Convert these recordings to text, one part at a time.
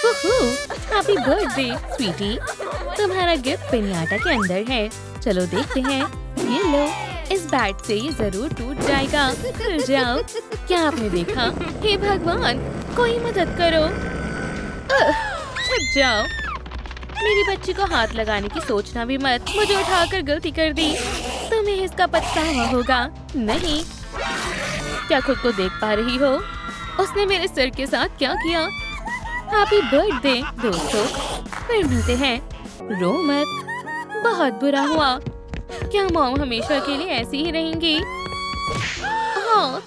Happy birthday Sweety. तुम्हारा gift पिनियाटा के अंदर है। चलो देखते हैं। ये लो, इस बैट से ये जरूर टूट जाएगा। खुल जाओ। क्या आपने देखा? हे भगवान, कोई मदद करो। छुप जाओ। मेरी बच्ची को हाथ लगाने की सोचना भी मत। मुझे उठाकर गलती कर दी। तुम्हें इसका पछतावा होगा। नहीं, क्या खुद को देख पा रही हो? उसने मेरे सिर के साथ क्या किया? हैप्पी बर्थडे दोस्तों, फिर मिलते हैं। रो मत, बहुत बुरा हुआ। क्या मॉम हमेशा के लिए ऐसी ही रहेंगी? हाँ,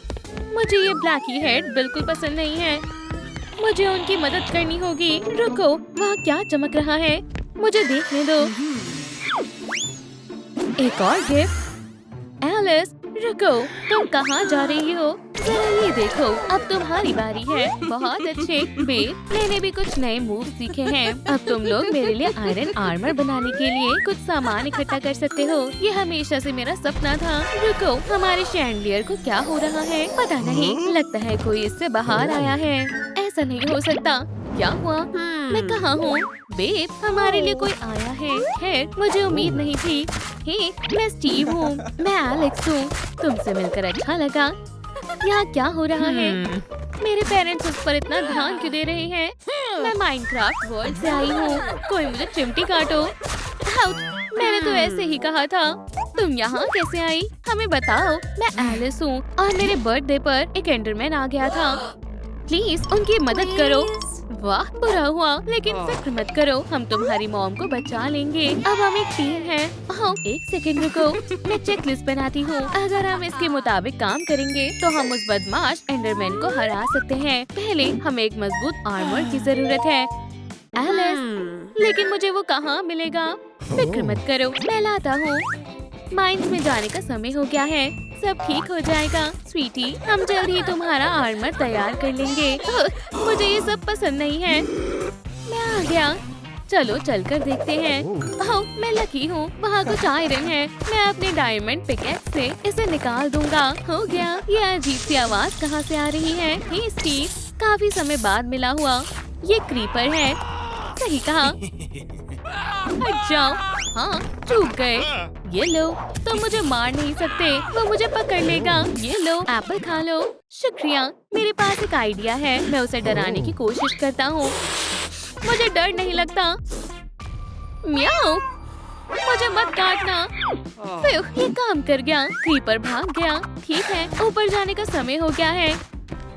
मुझे ये ब्लैकी हेड बिल्कुल पसंद नहीं है। मुझे उनकी मदद करनी होगी। रुको, वहाँ क्या चमक रहा है? मुझे देखने दो। एक और गिफ्ट। एलिस, रुको, तुम कहाँ जा रही हो? जरा ये देखो, अब तुम्हारी बारी है। बहुत अच्छे बेब, मैंने भी कुछ नए मूव सीखे हैं। अब तुम लोग मेरे लिए आयरन आर्मर बनाने के लिए कुछ सामान इकट्ठा कर सकते हो। ये हमेशा से मेरा सपना था। रुको, हमारे शैंडलियर को क्या हो रहा है? पता नहीं, लगता है कोई इससे बाहर आया है। ऐसा नहीं हो सकता। क्या हुआ? मैं कहाँ हूँ? बेब, हमारे लिए कोई आया है। खैर, मुझे उम्मीद नहीं थी। हे, मैं स्टीव हूँ। मैं एलेक्स हूँ। तुमसे मिलकर अच्छा लगा। यहाँ क्या हो रहा है? मेरे पेरेंट्स उस पर इतना ध्यान क्यों दे रहे हैं? मैं माइनक्राफ्ट वर्ल्ड से आई हूँ। कोई मुझे चिमटी काटो। आउच! मैंने तो ऐसे ही कहा था। तुम यहाँ कैसे आई? हमें बताओ। मैं एलिस हूँ और मेरे बर्थडे पर एक एंडरमैन आ गया था। प्लीज उनकी मदद करो। वाह, बुरा हुआ, लेकिन फिक्र मत करो, हम तुम्हारी मॉम को बचा लेंगे। अब हम एक टीम है। एक सेकंड रुको, मैं चेकलिस्ट बनाती हूँ। अगर हम इसके मुताबिक काम करेंगे तो हम उस बदमाश एंडरमैन को हरा सकते हैं। पहले हमें एक मजबूत आर्मर की जरूरत है। एलिस, लेकिन मुझे वो कहाँ मिलेगा? फिक्र मत करो, मैं लाता हूँ। माइंस में जाने का समय हो गया है। सब ठीक हो जाएगा स्वीटी, हम जल्द ही तुम्हारा आर्मर तैयार कर लेंगे। मुझे ये सब पसंद नहीं है। मैं आ गया। चलो चलकर देखते हैं। मैं लकी हूँ, वहाँ कुछ आयरन है। मैं अपने डायमंड पिकैक्स से इसे निकाल दूंगा। हो गया। ये अजीब सी आवाज कहाँ से आ रही है? हे स्टीव, काफी समय बाद मिला हुआ। ये क्रीपर है। सही कहा। हट जाओ। हाँ, चूक गए। ये लो, तुम मुझे मार नहीं सकते, वो मुझे पकड़ लेगा। ये लो, एप्पल खा लो। शुक्रिया। मेरे पास एक आइडिया है, मैं उसे डराने की कोशिश करता हूँ। मुझे डर नहीं लगता। म्याऊ, मुझे मत काटना। ये काम कर गया। क्रीपर भाग गया। ठीक है, ऊपर जाने का समय हो गया है।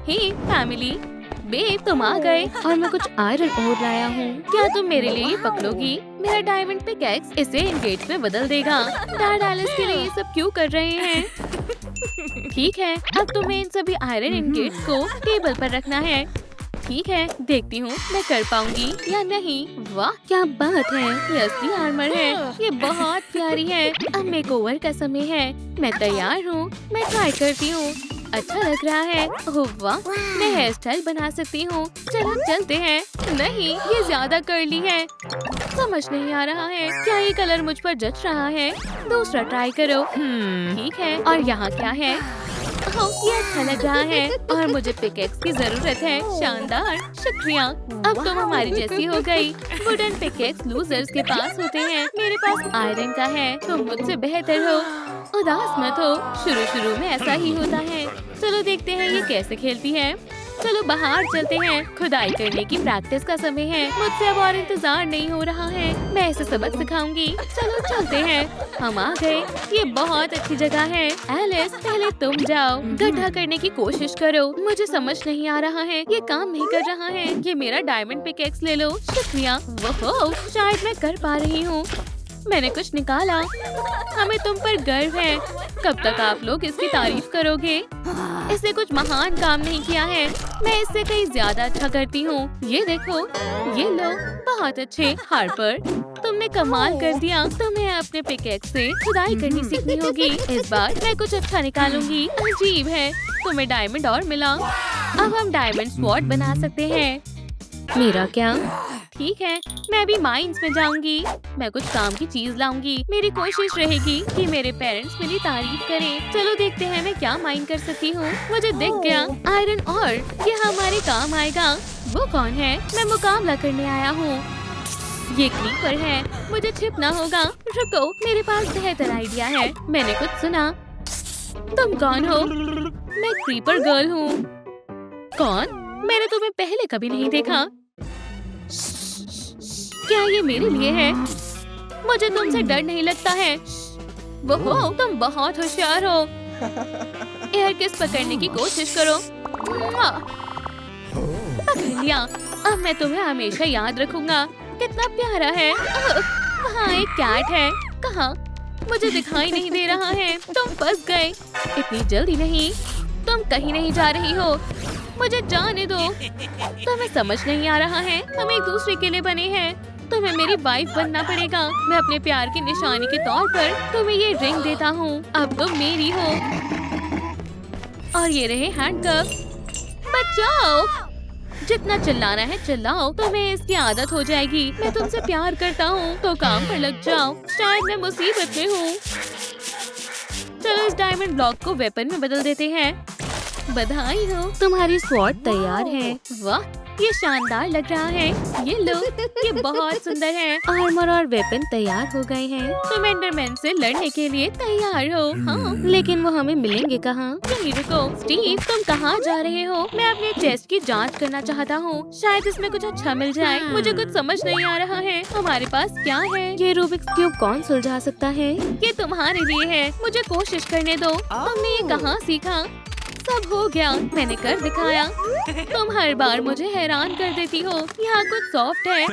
हे फैमिली, बेब तुम आ गए और मैं कुछ आयरन और लाया हूँ। क्या तुम मेरे लिए ये पकड़ोगी? मेरा डायमंड पिकैक्स इसे इंगेज में बदल देगा। डैड एलिस के लिए ये सब क्यों कर रहे हैं? ठीक है, अब तुम्हें इन सभी आयरन इंगेज को टेबल पर रखना है। ठीक है, देखती हूँ मैं कर पाऊंगी या नहीं। वाह, क्या बात है, ये असली आर्मर है। ये बहुत प्यारी है। अब मेकओवर का समय है। मैं तैयार हूँ। मैं ट्राई करती हूँ। अच्छा लग रहा है। ओह वाह, मैं हेयर स्टाइल बना सकती हूँ। चलो चलते हैं। नहीं, ये ज्यादा कर्ली है। समझ नहीं आ रहा है, क्या ये कलर मुझ पर जच रहा है? दूसरा ट्राई करो। ठीक है, और यहाँ क्या है? ये अच्छा लग रहा है और मुझे पिकैक्स की जरूरत है। शानदार, शुक्रिया। अब तुम हमारी जैसी हो गई। वुडन पिकैक्स लूजर्स के पास होते हैं। मेरे पास आयरन का है। तुम मुझसे बेहतर हो। उदास मत हो, शुरू में ऐसा ही होता है। चलो देखते हैं ये कैसे खेलती है। चलो बाहर चलते हैं। खुदाई करने की प्रैक्टिस का समय है। मुझसे अब और इंतजार नहीं हो रहा है। मैं इसे सबक सिखाऊंगी। चलो चलते हैं। हम आ गए। ये बहुत अच्छी जगह है। एलिस, पहले तुम जाओ, गड्ढा करने की कोशिश करो। मुझे समझ नहीं आ रहा है, ये काम नहीं कर रहा है। ये मेरा डायमंड पिकैक्स ले लो। शुक्रिया। वो शायद मैं कर पा रही हूँ। मैंने कुछ निकाला। हमें तुम पर गर्व है। कब तक आप लोग इसकी तारीफ करोगे? इसने कुछ महान काम नहीं किया है। मैं इससे कहीं ज्यादा अच्छा करती हूँ। ये देखो, ये लो, बहुत अच्छे। हार्पर, तुमने कमाल कर दिया। तुम्हें अपने पिकैक्स से खुदाई करनी सीखनी होगी। इस बार मैं कुछ अच्छा निकालूंगी। अजीब है, तुम्हें डायमंड और मिला। अब हम डायमंड स्वॉर्ड बना सकते हैं। मेरा क्या? ठीक है, मैं भी माइंस में जाऊंगी। मैं कुछ काम की चीज लाऊंगी। मेरी कोशिश रहेगी कि मेरे पेरेंट्स मेरी तारीफ करें। चलो देखते हैं मैं क्या माइन कर सकती हूँ। मुझे दिख गया आयरन और ये हमारे काम आएगा। वो कौन है? मैं मुकाबला करने आया हूँ। ये क्रीपर है, मुझे छिपना होगा। रुको, मेरे पास बेहतर आइडिया है। मैंने कुछ सुना। तुम कौन हो? मैं क्रीपर गर्ल हूँ। कौन? मैंने तुम्हें पहले कभी नहीं देखा। क्या ये मेरे लिए है? मुझे तुमसे डर नहीं लगता है। वो तुम बहुत होशियार हो। एयर किस पकड़ने की कोशिश करो। पकड़ लिया। अब मैं तुम्हें हमेशा याद रखूंगा। कितना प्यारा है। वहाँ एक कैट है। कहाँ? मुझे दिखाई नहीं दे रहा है। तुम फंस गए। इतनी जल्दी नहीं। तुम कहीं नहीं जा रही हो। मुझे जाने दो। तुम्हें समझ नहीं आ रहा है, हम एक दूसरे के लिए बने हैं। तुम्हें मेरी वाइफ बनना पड़ेगा। मैं अपने प्यार की निशानी के तौर पर तुम्हें ये रिंग देता हूँ। अब तुम मेरी हो। और ये रहे हैंडकफ। बचाओ। जितना चिल्लाना है चिल्लाओ, तुम्हें इसकी आदत हो जाएगी। मैं तुमसे प्यार करता हूँ तो काम पर लग जाओ। शायद मैं मुसीबत में हूँ। चलो इस डायमंड ब्लॉक को वेपन में बदल देते हैं। बधाई हो, तुम्हारी स्वॉर्ड तैयार है। वाह, ये शानदार लग रहा है। ये लो, ये बहुत सुंदर है। आर्मर और वेपन तैयार हो गए हैं। तुम एंडरमैन से लड़ने के लिए तैयार हो। हाँ, लेकिन वो हमें मिलेंगे कहाँ? यहीं रुको। स्टीव, तुम कहाँ जा रहे हो? मैं अपने चेस्ट की जांच करना चाहता हूँ। शायद इसमें कुछ अच्छा मिल जाए। मुझे कुछ समझ नहीं आ रहा है। हमारे पास क्या है? ये रूबिक्स क्यूब कौन सुलझा सकता है? ये तुम्हारे लिए है। मुझे कोशिश करने दो। तुमने ये कहाँ सीखा? सब हो गया, मैंने कर दिखाया। तुम हर बार मुझे हैरान कर देती हो। यहाँ कुछ सॉफ्ट है।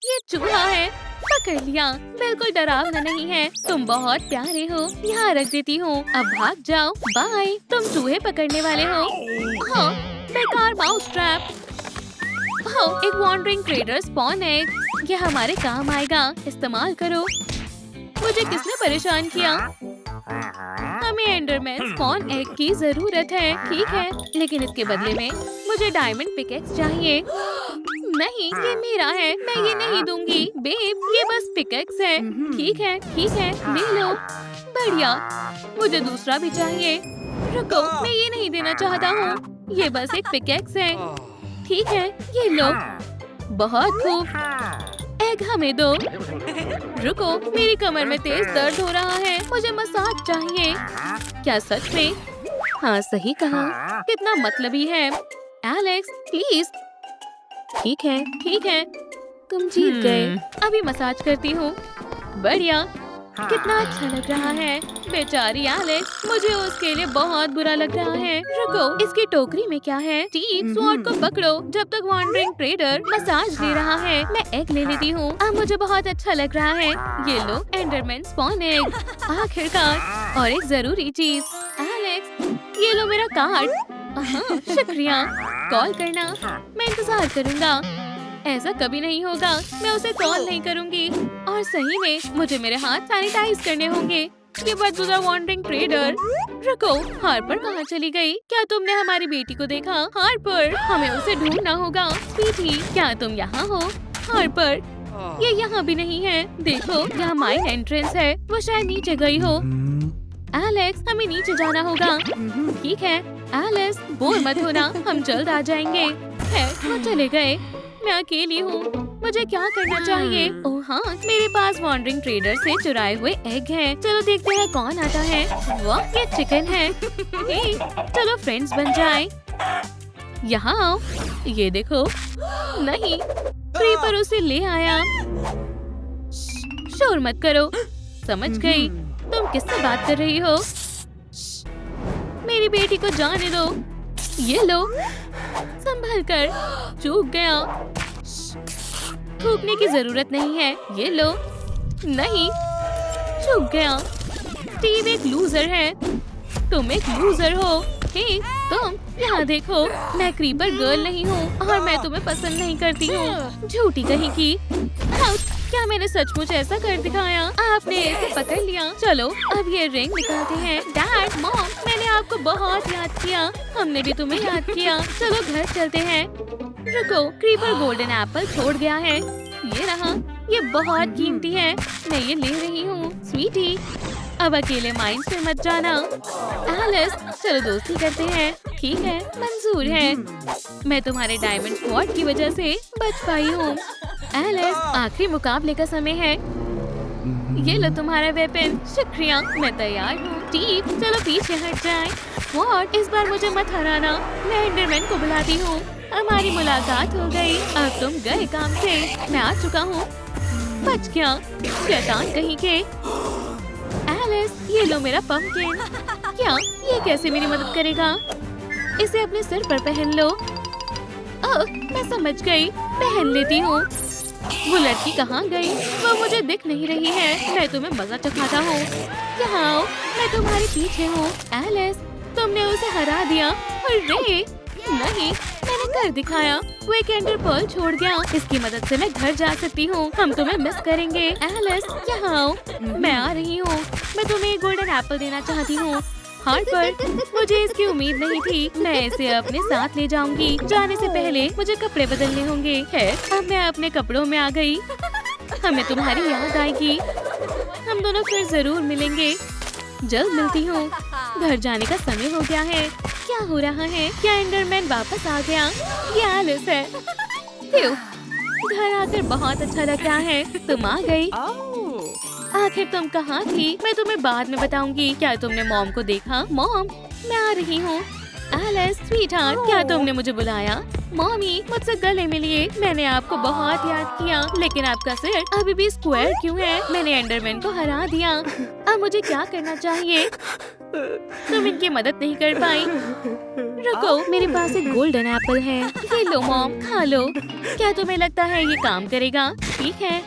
ये चूहा है। पकड़ लिया। बिल्कुल डरावना नहीं है। तुम बहुत प्यारे हो। यहाँ रख देती हूँ। अब भाग जाओ। बाय। तुम चूहे पकड़ने वाले हो। हाँ, बेकार माउस ट्रैप। हाँ, एक वॉन्डरिंग ट्रेडर स्पॉन एग। ये हमारे काम आएगा। इस्तेमाल करो। मुझे किसने परेशान किया? हमें एंडरमैन स्पॉन एग की जरूरत है। ठीक है, लेकिन इसके बदले में मुझे डायमंड पिकेक्स चाहिए। नहीं, ये मेरा है। मैं ये नहीं दूंगी। बेब, ये बस पिकेक्स है। ठीक है, ठीक है, ले लो। बढ़िया। मुझे दूसरा भी चाहिए। रुको, मैं ये नहीं देना चाहता हूँ। ये बस एक पिकेक्स है। ठीक है, ये लो। बहुत खूब। एग हमें दो। रुको, मेरी कमर में तेज दर्द हो रहा है। मुझे मसाज चाहिए। क्या सच में? हाँ, सही कहा। कितना मतलबी है। Alex, please. ठीक है, ठीक है। तुम जीत गए। अभी मसाज करती हूँ। बढ़िया। कितना अच्छा लग रहा है। बेचारी एलेक्स, मुझे उसके लिए बहुत बुरा लग रहा है। रुको, इसकी टोकरी में क्या है? स्टीव, स्वॉर्ड को पकड़ो जब तक वॉन्डरिंग ट्रेडर मसाज दे रहा है। मैं एग ले लेती हूँ। अब मुझे बहुत अच्छा लग रहा है। ये लो, एंडरमैन स्पॉन एग। आखिरकार। और एक जरूरी चीज। एलेक्स, ये लो मेरा कार्ड। हाँ, शुक्रिया। कॉल करना। मैं इंतजार करूँगा। ऐसा कभी नहीं होगा। मैं उसे कॉल नहीं करूंगी। और सही में मुझे मेरे हाथ सैनिटाइज करने होंगे। ये बदबूदार वॉन्डरिंग ट्रेडर। रुको, हार्पर कहाँ चली गई? क्या तुमने हमारी बेटी को देखा? हार्पर, हमें उसे ढूंढना होगा। स्वीटी, क्या तुम यहाँ हो? हार्पर, ये यहाँ भी नहीं है। देखो, यहाँ माइन एंट्रेंस है। वो शायद नीचे गई हो। एलेक्स, हमें नीचे जाना होगा। ठीक है एलेक्स, बोर मत होना, हम जल्द आ जाएंगे। है, वो चले गए। मैं अकेली हूँ। मुझे क्या करना चाहिए? ओह हाँ, मेरे पास वॉन्डरिंग ट्रेडर से चुराए हुए एग हैं। चलो देखते हैं कौन आता है। वाह, ये चिकन है। हे, चलो फ्रेंड्स बन जाएं। यहाँ आओ। ये देखो। नहीं, क्रीपर उसे ले आया। शोर मत करो। समझ गई। तुम किससे बात कर रही हो? मेरी बेटी को जाने दो। ये लो, संभल कर। चूक गया। थूकने की जरूरत नहीं है। ये लो। नहीं, चूक गया। स्टीव एक लूजर है। तुम एक लूजर हो। हे, तुम यहाँ देखो। मैं क्रीपर गर्ल नहीं हूँ और मैं तुम्हें पसंद नहीं करती हूँ। झूठी कहीं की। क्या मैंने सचमुच ऐसा कर दिखाया? आपने इसे पकड़ लिया। चलो अब ये रिंग निकालते हैं। डैड, मॉम, मैंने आपको बहुत याद किया। हमने भी तुम्हें याद किया। चलो घर चलते हैं। रुको, क्रीपर गोल्डन एप्पल छोड़ गया है। ये रहा, ये बहुत कीमती है, मैं ये ले रही हूँ। स्वीटी, अब अकेले माइंस में मत जाना। एलिस, चलो दोस्ती करते हैं। ठीक है, मंजूर है। मैं तुम्हारे डायमंड स्वॉर्ड की वजह से बच पाई हूँ। एलिस, आखिरी मुकाबले का समय है। ये लो तुम्हारा वेपन। शुक्रिया, मैं तैयार हूँ। स्टीव, चलो पीछे हट जाएं। स्वॉर्ड, इस बार मुझे मत हराना। मैं एंडरमैन को बुलाती हूँ। हमारी मुलाकात हो गई। अब तुम गए काम से। मैं आ चुका हूँ। बच गया, शैतान कहीं के। एलिस, ये लो मेरा पंपकिन। क्या ये कैसे मेरी मदद करेगा? इसे अपने सिर पर पहन लो। ओह, मैं समझ गई, पहन लेती हूँ। वो लड़की कहाँ गई? वो मुझे दिख नहीं रही है। मैं तुम्हें मजा चखाता हूँ। यहाँ आओ, मैं तुम्हारे पीछे हूँ। एलिस, तुमने उसे हरा दिया। अरे नहीं, मैंने कर दिखाया। वो एक एंडर पर्ल छोड़ गया। इसकी मदद से मैं घर जा सकती हूँ। हम तुम्हें मिस करेंगे। एलिस, यहाँ आओ, मैं आ रही हूँ। मैं तुम्हें एक गोल्डन एप्पल देना चाहती हूँ। हार्ट पर, मुझे इसकी उम्मीद नहीं थी। मैं इसे अपने साथ ले जाऊंगी। जाने से पहले मुझे कपड़े बदलने होंगे। है, अब मैं अपने कपड़ों में आ गई। हमें तुम्हारी याद आएगी। हम दोनों फिर जरूर मिलेंगे। जल्द मिलती हूँ। घर जाने का समय हो गया है। क्या हो रहा है? क्या एंडरमैन वापस आ गया? ये एलिस है। घर आकर बहुत अच्छा लग रहा है। तुम आ गई। आखिर तुम कहाँ थी? मैं तुम्हें बाद में बताऊंगी। क्या तुमने मॉम को देखा? मॉम, मैं आ रही हूँ। एलिस, स्वीटहार्ट, क्या तुमने मुझे बुलाया? मॉमी, मुझसे गले मिलिए। मैंने आपको बहुत याद किया, लेकिन आपका सिर अभी भी स्क्वायर क्यों है? मैंने एंडरमैन को हरा दिया। अब मुझे क्या करना चाहिए? तुम इनकी मदद नहीं कर पाई। रुको, मेरे पास एक गोल्डन एप्पल है। ये लो मॉम, खा लो। क्या तुम्हें लगता है ये काम करेगा? ठीक है।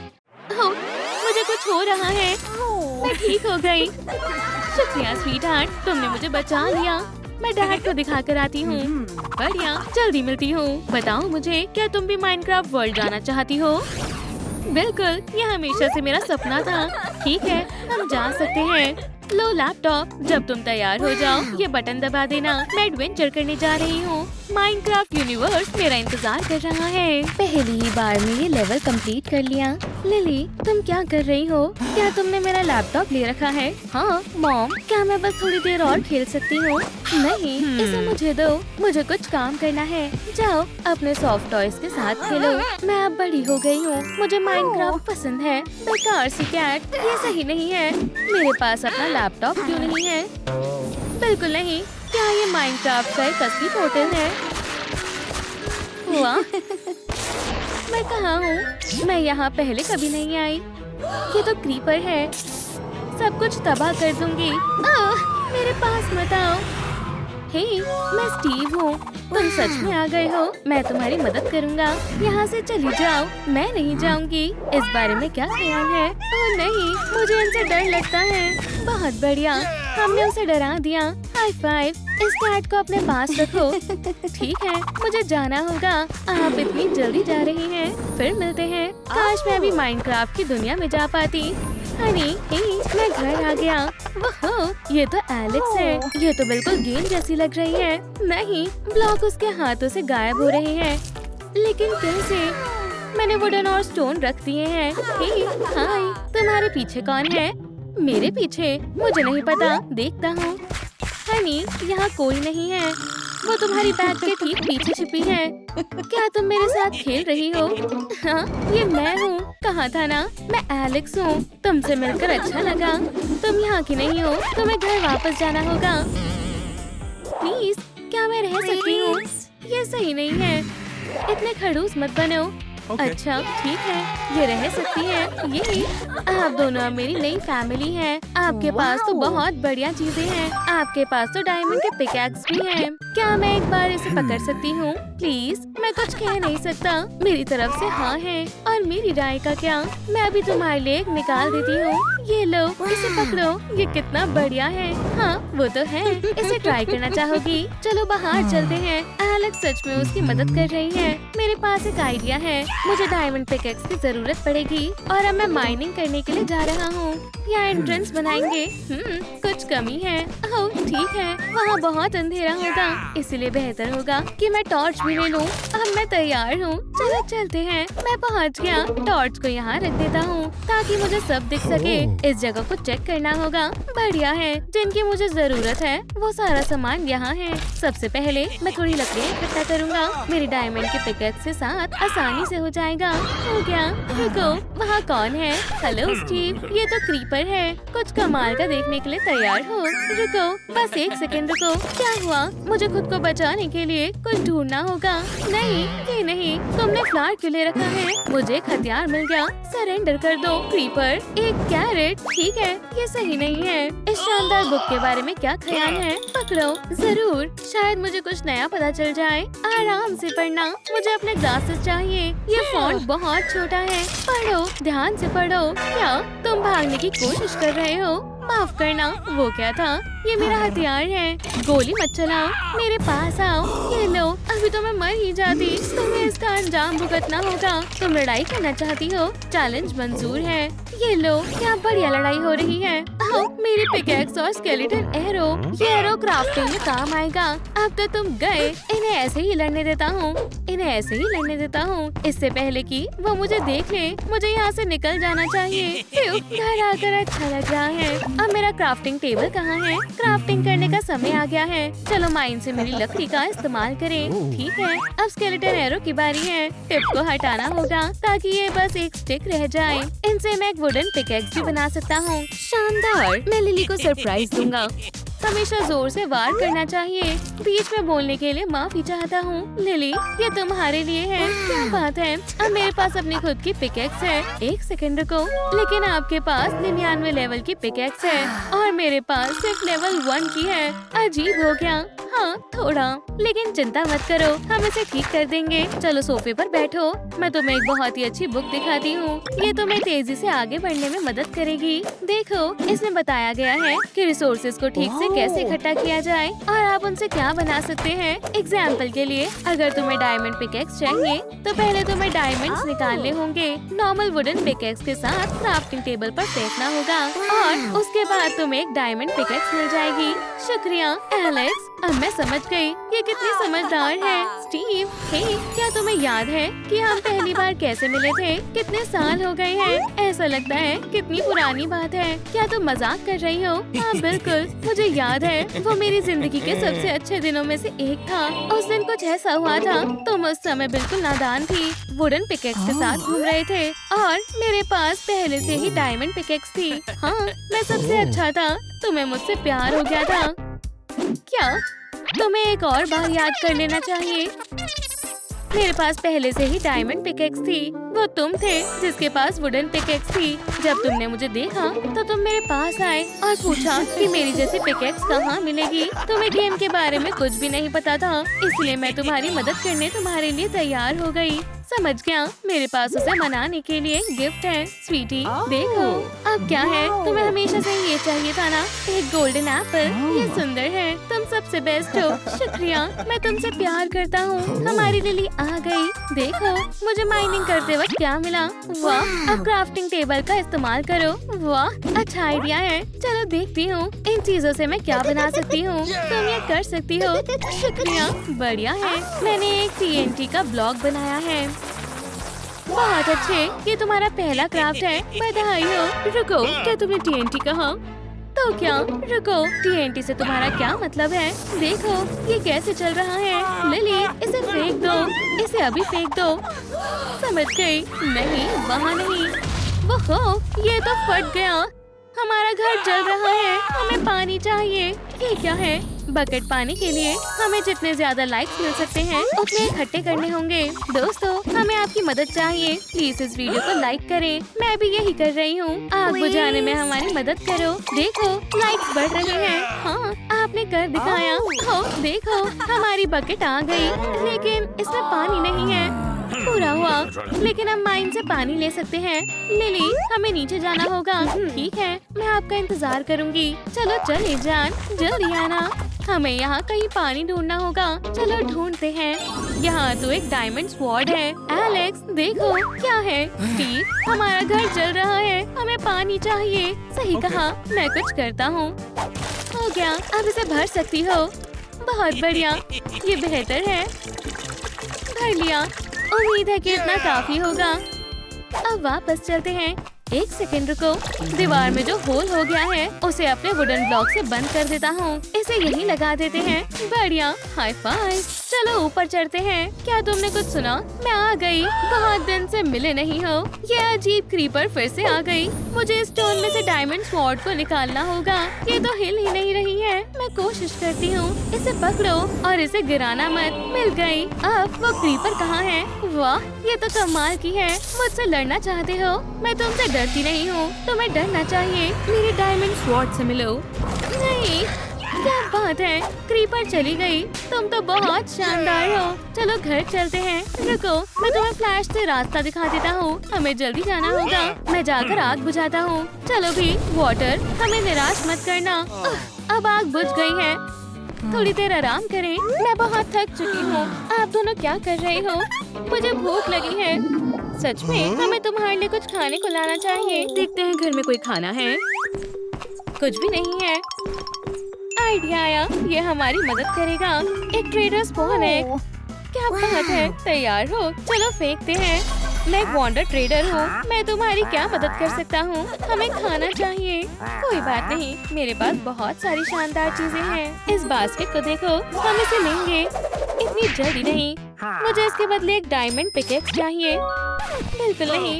ओह, मुझे कुछ हो रहा है। मैं ठीक हो गई। शुक्रिया स्वीटहार्ट, तुमने मुझे बचा लिया। मैं डैड को दिखा कर आती हूँ। बढ़िया, जल्दी मिलती हूँ। बताओ मुझे, क्या तुम भी माइनक्राफ्ट वर्ल्ड जाना चाहती हो? बिल्कुल, ये हमेशा से मेरा सपना था। ठीक है, हम जा सकते हैं। लो लैपटॉप, जब तुम तैयार हो जाओ ये बटन दबा देना। मैं एडवेंचर करने जा रही हूँ। माइनक्राफ्ट यूनिवर्स मेरा इंतजार कर रहा है। पहली ही बार में ये लेवल कंप्लीट कर लिया। लिली, तुम क्या कर रही हो? क्या तुमने मेरा लैपटॉप ले रखा है? हाँ मॉम, क्या मैं बस थोड़ी देर और खेल सकती हूँ? नहीं, इसे मुझे दो। मुझे कुछ काम करना है। जाओ अपने सॉफ्ट टॉयज के साथ खेलो। मैं अब बड़ी हो गई हूँ। मुझे माइनक्राफ्ट पसंद है। बेकार सी कैट, ये सही नहीं है। मेरे पास अपना लैपटॉप क्यों नहीं है? बिल्कुल नहीं। क्या ये माइनक्राफ्ट का एक असली पोर्टल है? वाह, मैं कहाँ हूँ? मैं यहाँ पहले कभी नहीं आई। ये तो क्रीपर है। सब कुछ तबाह कर दूंगी। मेरे पास मत आओ। हे, मैं स्टीव हूँ। तुम सच में आ गए हो? मैं तुम्हारी मदद करूँगा। यहाँ से चली जाओ। मैं नहीं जाऊँगी। इस बारे में क्या ख्याल है? ओह नहीं, मुझे इनसे डर लगता है। बहुत बढ़िया, हमने उसे डरा दिया। High five. इस कैट को अपने पास रखो। ठीक है, मुझे जाना होगा। आप इतनी जल्दी जा रही हैं। फिर मिलते हैं। काश मैं भी माइनक्राफ्ट की दुनिया में जा पाती। हनी, मैं घर आ गया। वोहो, ये तो एलेक्स है। ये तो बिल्कुल गेम जैसी लग रही है। नहीं, ब्लॉक उसके हाथों से गायब हो रहे हैं। लेकिन कैसे? मैंने वुडन और स्टोन रख दिए हैं। हाय, तुम्हारे पीछे कौन है? मेरे पीछे? मुझे नहीं पता, देखता हूँ। हनी, यहाँ कोई नहीं है। वो तुम्हारी बैग के ठीक पीछे छिपी है। क्या तुम मेरे साथ खेल रही हो? हाँ, ये मैं हूँ। कहा था ना, मैं एलेक्स हूँ। तुमसे मिलकर अच्छा लगा। तुम यहाँ की नहीं हो। तुम्हें घर वापस जाना होगा। प्लीज, क्या मैं रह सकती हूँ? ये सही नहीं है। इतने खड़ूस मत बनो। अच्छा ठीक है, ये रह सकती है। ये आप दोनों अब मेरी नई फैमिली हैं। आपके पास तो बहुत बढ़िया चीजें हैं। आपके पास तो डायमंड के पिकैक्स भी हैं। क्या मैं एक बार इसे पकड़ सकती हूँ? प्लीज, मैं कुछ कह नहीं सकता। मेरी तरफ से हाँ है। और मेरी राय का क्या? मैं अभी तुम्हारे लिए एक निकाल देती हूँ। ये लो, इसे पकड़ो, ये कितना बढ़िया है। हाँ वो तो है, इसे ट्राई करना चाहोगी? चलो बाहर चलते हैं। एलेक्स सच में उसकी मदद कर रही है। मेरे पास एक आइडिया है, मुझे डायमंड पिकेक्स की जरूरत पड़ेगी और अब मैं माइनिंग करने के लिए जा रहा हूँ। यहाँ एंट्रेंस बनाएंगे। कुछ कमी है। ओह ठीक है, वहाँ बहुत अंधेरा होगा, इसलिए बेहतर होगा कि मैं टॉर्च भी ले लूँ। अब मैं तैयार हूँ, चलो चलते हैं। मैं पहुँच गया। टॉर्च को यहाँ रख देता हूँ ताकि मुझे सब दिख सके। इस जगह को चेक करना होगा। बढ़िया है, जिनकी मुझे जरूरत है वो सारा सामान यहाँ है। सबसे पहले मैं थोड़ी लकड़ियाँ इकट्ठा करूँगा। मेरी डायमंड के पिकेक्स के साथ आसानी से हो जाएगा। हो गया। रुको, वहाँ कौन है? हेलो स्टीव, ये तो क्रीपर है। कुछ कमाल का देखने के लिए तैयार हो? रुको, बस एक सेकंड रुको। क्या हुआ? मुझे खुद को बचाने के लिए कुछ ढूंढना होगा। नहीं, ये नहीं। तुमने फ्लावर क्यों ले रखा है? मुझे एक हथियार मिल गया। सरेंडर कर दो क्रीपर। एक कैरेट, ठीक है, ये सही नहीं है। इस शानदार बुक के बारे में क्या ख्याल है? पकड़ो। जरूर, शायद मुझे कुछ नया पता चल जाए। आराम से पढ़ना, मुझे अपने ग्लासेस चाहिए। ये फॉन्ट बहुत छोटा है। पढ़ो, ध्यान से पढ़ो। क्या तुम भागने की कोशिश कर रहे हो? माफ करना, वो क्या था? ये मेरा हथियार है। गोली मत चलाओ, मेरे पास आओ। ये लो, अभी तो मैं मर ही जाती। तुम्हें इसका अंजाम भुगतना होगा। तुम लड़ाई करना चाहती हो? चैलेंज मंजूर है। ये लो, क्या बढ़िया लड़ाई हो रही है। आओ, मेरी पिकेक्स और स्केलेटन एरो। ये एरो क्राफ्टिंग में काम आएगा। अब तो तुम गए। इन्हें ऐसे ही लड़ने देता हूँ। इन्हें ऐसे ही लड़ने देता हूँ, इससे पहले कि वो मुझे देख ले। मुझे यहाँ से निकल जाना चाहिए। घर आकर अच्छा लग रहा है। अब मेरा क्राफ्टिंग टेबल कहाँ है? क्राफ्टिंग करने का समय आ गया है। चलो माइन से मेरी लकड़ी का इस्तेमाल करें। ठीक है, अब स्केलेटन एरो की बारी है। टिप को हटाना होगा ताकि ये बस एक स्टिक रह जाए। इनसे मैं एक वुडन पिकेक्स भी बना सकता हूँ। शानदार, मैं लिली को सरप्राइज दूंगा। हमेशा जोर से वार करना चाहिए। बीच में बोलने के लिए माफी चाहता हूँ। लिली, ये तुम्हारे लिए है। क्या बात है, अब मेरे पास अपनी खुद की पिकेक्स है। एक सेकंड रुको, लेकिन आपके पास 99 लेवल की पिकेक्स है और मेरे पास सिर्फ लेवल 1 की है। अजीब हो गया। हाँ थोड़ा, लेकिन चिंता मत करो, हम इसे ठीक कर देंगे। चलो सोफे पर बैठो, मैं तुम्हें एक बहुत ही अच्छी बुक दिखाती हूँ। ये तुम्हें तेजी से आगे बढ़ने में मदद करेगी। देखो, इसमें बताया गया है कि रिसोर्सेज को ठीक से कैसे इकट्ठा किया जाए और आप उनसे क्या बना सकते हैं। एग्जाम्पल के लिए, अगर तुम्हें डायमंड पिकेक्स चाहिए तो पहले तुम्हें डायमंड्स निकालने होंगे। नॉर्मल वुडन पिकेक्स के साथ क्राफ्टिंग टेबल पर फेंकना होगा और उसके बाद तुम्हें एक डायमंड पिकेक्स मिल जाएगी। शुक्रिया एलेक्स, अब मैं समझ गई ये कितनी समझदार है। स्टीव, हे, क्या तुम्हें याद है कि हम पहली बार कैसे मिले थे? कितने साल हो गए हैं? ऐसा लगता है कितनी पुरानी बात है। क्या तुम मजाक कर रही हो? हाँ बिल्कुल, मुझे याद है। वो मेरी जिंदगी के सबसे अच्छे दिनों में से एक था। उस दिन कुछ ऐसा हुआ था, तुम उस समय बिल्कुल नादान थी, वुडन पिकेक्स के साथ घूम रहे थे और मेरे पास पहले से ही डायमंड पिकेक्स थी। हाँ, मैं सबसे अच्छा था। तुम्हें मुझसे प्यार हो गया था। क्या तुम्हें एक और बार याद कर लेना चाहिए? मेरे पास पहले से ही डायमंड पिकेक्स थी। वो तुम थे जिसके पास वुडन पिकेक्स थी। जब तुमने मुझे देखा तो तुम मेरे पास आए और पूछा कि मेरी जैसी पिकेक्स कहाँ मिलेगी। तुम्हें गेम के बारे में कुछ भी नहीं पता था, इसलिए मैं तुम्हारी मदद करने तुम्हारे लिए तैयार हो गई। समझ गया, मेरे पास उसे मनाने के लिए गिफ्ट है। स्वीटी, देखो अब क्या है, तुम्हें हमेशा से ये चाहिए था ना, एक गोल्डन एप्पल। ये सुंदर है, तुम सबसे बेस्ट हो। शुक्रिया, मैं तुमसे प्यार करता हूँ। हमारी लिली आ गई। देखो मुझे माइनिंग करते वक्त क्या मिला। वाह, अब क्राफ्टिंग टेबल का इस्तेमाल करो। वाह, अच्छा आइडिया है। चलो देखती हूँ इन चीजों से मैं क्या बना सकती हूँ। तुम ये कर सकती हो। शुक्रिया, बढ़िया है। मैंने एक TNT का ब्लॉक बनाया है। बहुत अच्छे, ये तुम्हारा पहला क्राफ्ट है। बधाई हो। रुको, क्या तुमने TNT कहा? तो क्या? रुको, TNT से तुम्हारा क्या मतलब है? देखो ये कैसे चल रहा है। लिली, इसे फेंक दो, इसे अभी फेंक दो। समझ गई। नहीं, वहाँ नहीं। वो ये तो फट गया। हमारा घर जल रहा है, हमें पानी चाहिए। ये क्या है? बकेट पानी के लिए हमें जितने ज्यादा लाइक्स मिल सकते हैं उतने इकट्ठे करने होंगे। दोस्तों, हमें आपकी मदद चाहिए। प्लीज इस वीडियो को लाइक करें। मैं भी यही कर रही हूँ। आग बुझाने में हमारी मदद करो। देखो लाइक्स बढ़ रहे हैं। हाँ, आपने कर दिखाया। हो देखो, हमारी बकेट आ गई, लेकिन इसमें पानी नहीं है। पूरा हुआ, लेकिन हम माइन से पानी ले सकते हैं। लिली, हमें नीचे जाना होगा। ठीक है, मैं आपका इंतजार करूंगी। चलो चले जान, जल्दी आना। हमें यहाँ कहीं पानी ढूंढना होगा। चलो ढूंढते हैं। यहाँ तो एक डायमंड स्वॉर्ड है। एलेक्स देखो क्या है। स्टीव, हमारा घर जल रहा है, हमें पानी चाहिए। सही कहा, मैं कुछ करता हूँ। हो गया, अब इसे भर सकती हो। बहुत बढ़िया, ये बेहतर है। भर लिया। उम्मीद है कि इतना काफी होगा। अब वापस चलते हैं। एक सेकंड रुको, दीवार में जो होल हो गया है उसे अपने वुडन ब्लॉक से बंद कर देता हूँ। इसे यहीं लगा देते हैं। बढ़िया, हाई फाइव। चलो ऊपर चढ़ते हैं। क्या तुमने कुछ सुना? मैं आ गई। बहुत दिन से मिले नहीं हो। ये अजीब क्रीपर फिर से आ गई। मुझे स्टोन में से डायमंड स्वॉर्ड को निकालना होगा। ये तो हिल ही नहीं रही है। मैं कोशिश करती हूँ। इसे पकड़ो और इसे गिराना मत। मिल गई। अब वो क्रीपर कहाँ है? वाह, ये तो कमाल की है। मुझसे लड़ना चाहते हो? मैं तुमसे डरती नहीं हूँ। तुम्हें डरना चाहिए। मेरे डायमंड स्वॉर्ड से मिलो। नहीं, क्या बात है, क्रीपर चली गई। तुम तो बहुत शानदार हो। चलो घर चलते हैं। रुको, मैं तुम्हें फ्लैश से रास्ता दिखा देता हूँ। हमें जल्दी जाना होगा। मैं जाकर आग बुझाता हूँ। चलो भी, वाटर, हमें निराश मत करना। अब आग बुझ गई है। थोड़ी देर आराम करें। मैं बहुत थक चुकी हूँ। आप दोनों क्या कर रहे हो? मुझे भूख लगी है। सच में, हमें तुम्हारे लिए कुछ खाने को लाना चाहिए। देखते हैं घर में कोई खाना है। कुछ भी नहीं है। आइडिया आया, ये हमारी मदद करेगा। एक ट्रेडर स्पॉन है। क्या बात है, तैयार हो? चलो फेंकते हैं। मैं एक वॉन्डर ट्रेडर हूँ। मैं तुम्हारी क्या मदद कर सकता हूँ? हमें खाना चाहिए। कोई बात नहीं, मेरे पास बहुत सारी शानदार चीजें हैं। इस बास्केट को देखो, हम इसे लेंगे। इतनी जल्दी नहीं। मुझे इसके बदले एक डायमंड पिकेक्स चाहिए। बिल्कुल नहीं,